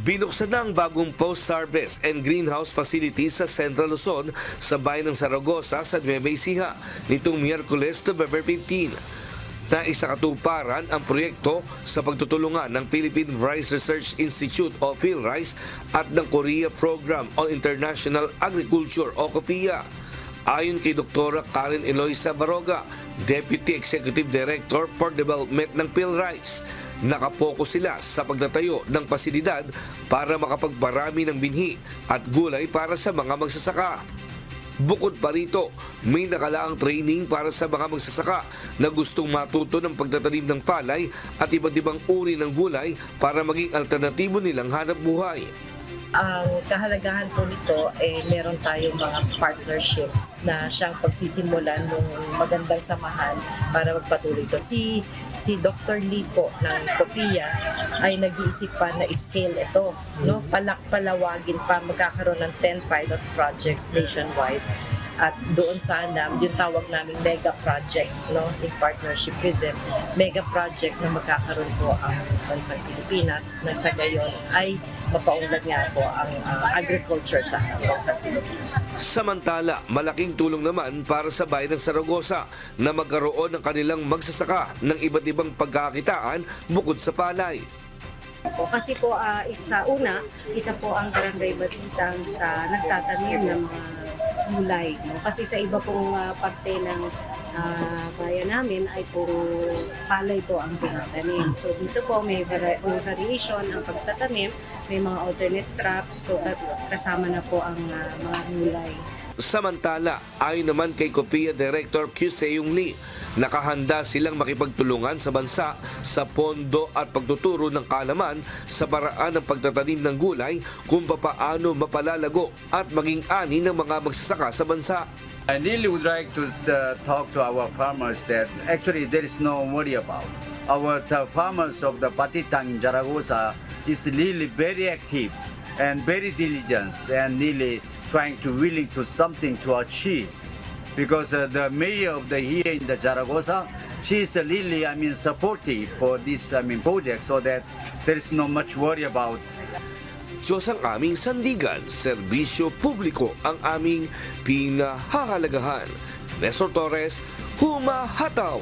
Binuksan na ang bagong post-harvest and greenhouse facility sa Central Luzon sa bayan ng Zaragoza sa Nueva Ecija nitong Miyerkules, November 15. Naisakatuparan ang proyekto sa pagtutulungan ng Philippine Rice Research Institute o PhilRice at ng Korea Program on International Agriculture o COFIA. Ayon kay Dr. Karen Eloisa Baroga, Deputy Executive Director for Development ng PhilRice, nakapokus sila sa pagtatayo ng pasilidad para makapagparami ng binhi at gulay para sa mga magsasaka. Bukod pa rito, may nakalaang training para sa mga magsasaka na gustong matuto ng pagtatanim ng palay at iba't ibang uri ng gulay para maging alternatibo nilang hanap buhay. Ang kahalagahan po nito, meron tayong mga partnerships na siyang pagsisimulan ng magandang samahan para magpatuloy ito. Si Dr. Lee po ng COFIA ay nag-iisip pa na scale ito, no? Palawagin pa, magkakaroon ng 10 pilot projects nationwide. At doon sana, yung tawag namin mega project, no, in partnership with them, mega project na magkakaroon po ang bansang Pilipinas na sa gayon ay mapaunlad nga po ang agriculture sa bansang Pilipinas. Samantala, malaking tulong naman para sa bayan ng Zaragoza na magkaroon ng kanilang magsasaka ng iba't ibang pagkakitaan bukod sa palay. Kasi po isa po ang Barangay Batitang sa nagtatanim ng mga gulay. No? Kasi sa iba pong parte ng bayan namin ay puro palay po ang tinatanim. So dito po may variation ang pagtatanim, may mga alternate crops, so kasama na po ang mga gulay. Samantala, ayon naman kay COFIA Director Q. Seung Lee, nakahanda silang makipagtulungan sa bansa sa pondo at pagtuturo ng kaalaman sa paraan ng pagtatanim ng gulay kung papaano mapalalago at maging ani ng mga magsasaka sa bansa. I really would like to talk to our farmers that actually there is no worry about. Our farmers of the Batitang in Zaragoza is really very active and very diligent and really trying to willing to something to achieve, because the mayor of the here in the Zaragoza, she is really supportive for this project, so that there is no much worry about. Diyos ang aming sandigan, serbisyo publiko ang aming pinahahalagahan. Nestor Torres, humahataw!